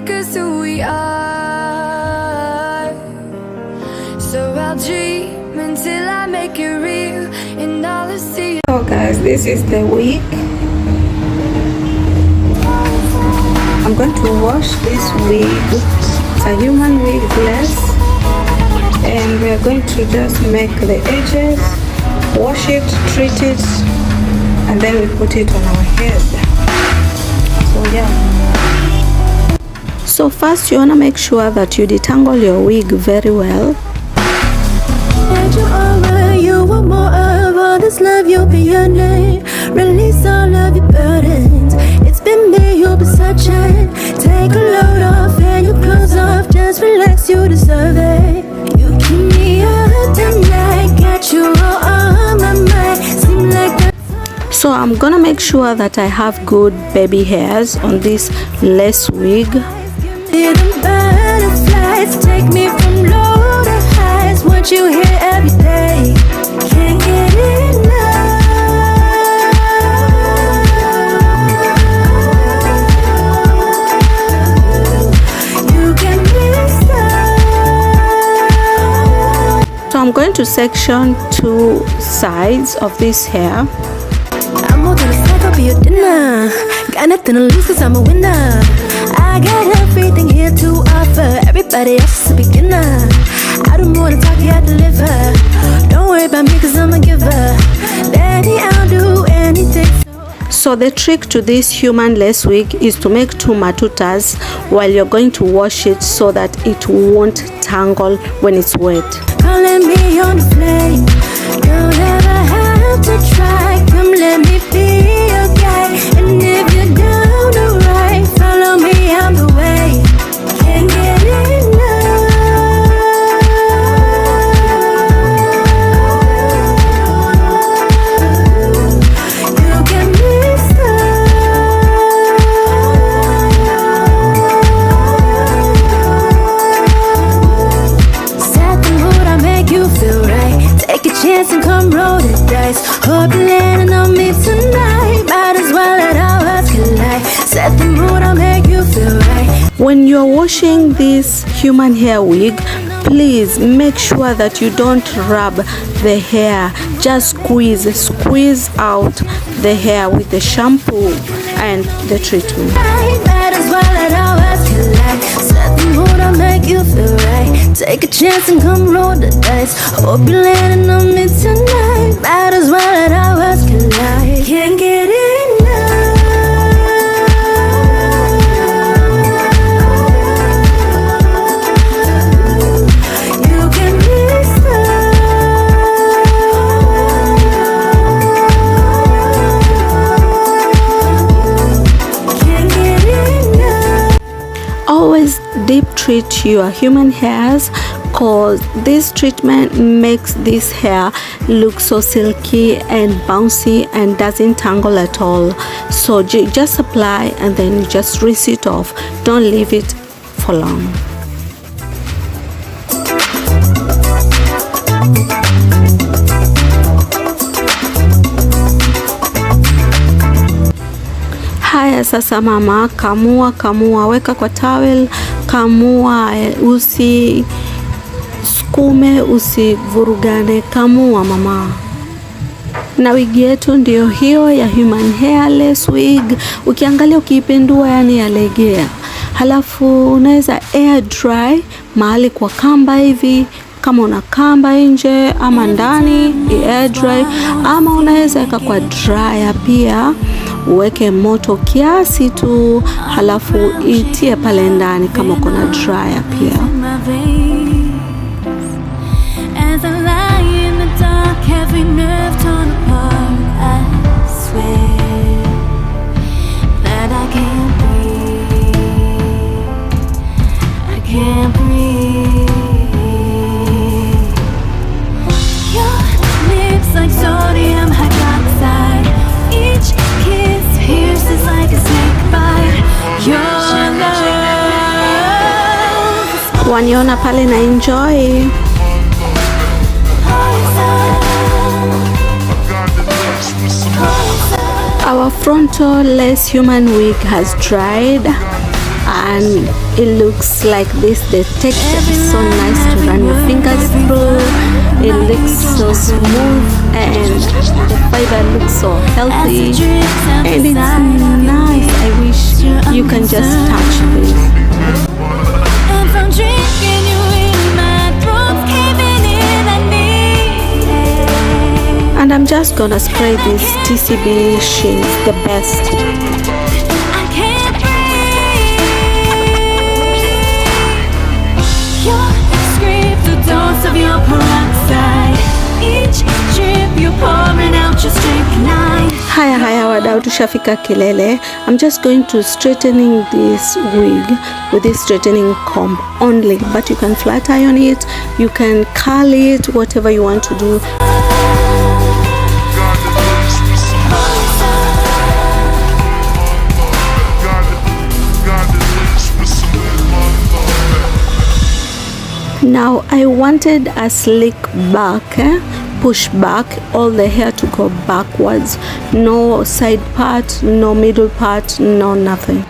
make us who we are. So I'll dream until I make it real, and all I see. So guys, this is the wig. I'm going to wash this wig. It's a human wig glass, and we are going to just make the edges, wash it, treat it, and then we put it on our head. So yeah. So first you want to make sure that you detangle your wig very well. You want more of all this love, you'll be your name. Release all of your burdens. It's been me you'll be searching. Take a load off and your clothes off. Just relax, you deserve it. You keep me up tonight. Got you all on my mind. Seem like that. So I'm gonna make sure that I have good baby hairs on this lace wig. Butterflies take me from low to highs. Want you here every day. Can't get enough. You can miss us. So I'm going to section two sides of this hair. I'm more than a snack, I'll be your dinner. Got nothing to lose cause I'm a winner. I got everything here to offer. Everybody else is a beginner. I do more than talk, yeah, I deliver. Don't worry about me cause I'm a giver. Daddy, I'll do anything. So the trick to this human lace wig is to make two matutas while you're going to wash it so that it won't tangle when it's wet. Calling me on the flame. You'll never have to try. Come let me be your guy. And if you're down to ride, follow me on the way. Can't get enough. You can miss us. Set the mood, I make you feel right. Take a chance and come roll the dice. Hope you're landing on me tonight. Might as well let our hearts collide. Set the mood, I'll make you feel right. When you're washing this human hair wig, please make sure that you don't rub the hair. Just squeeze out the hair with the shampoo and the treatment. Might as well let our hearts collide. Set the mood, I'll make you feel right. Take a chance and come roll the dice. Hope you're landing on me tonight. Might as well let our hearts collide. Can't get enough. You can miss us. Can't get enough. Always deep treat your human hairs, cause this treatment makes this hair look so silky and bouncy and doesn't tangle at all. So just apply and then you just rinse it off. Don't leave it for long. Haya sasa mama, kamua, weka kwa towel, kamua, usikume, usivurugane, kamua mama. Na wigi yetu ndio hiyo ya human hair lace wig. Ukiangalia ukiipendua yani yalegea. Halafu unaweza air dry mahali kwa kamba hivi, kama una kamba nje ama ndani air dry, ama unaweza weka kwa dryer pia. Uweke moto kiasi tu, halafu itie pale ndani kama kuna dryer pia. As I lie in the dark, every nerve torn apart, I swear that I can't breathe. I can't breathe. Your lips like sodium hydroxide. Each kiss pierces like a snake bite. Your love. Waniona pale na enjoy. Our frontal lace human wig has dried. and it looks like this. The texture is so nice to run your fingers through. It looks so smooth and the fiber looks so healthy and it's nice. I wish you can just touch this. And from drinking you in, my throat's caving in, I need it. And I'm just gonna spray this TCB sheet the best. I can't breathe. Your scream, the dose of your peroxide. Each drip you're pouring out your strychnine. Haya wadau, tushafika kilele. I'm just going to straightening this wig with this straightening comb only, but you can flat iron it, you can curl it, whatever you want to do. Now I wanted a slick back, push back, all the hair to go backwards, no side part, no middle part, no nothing.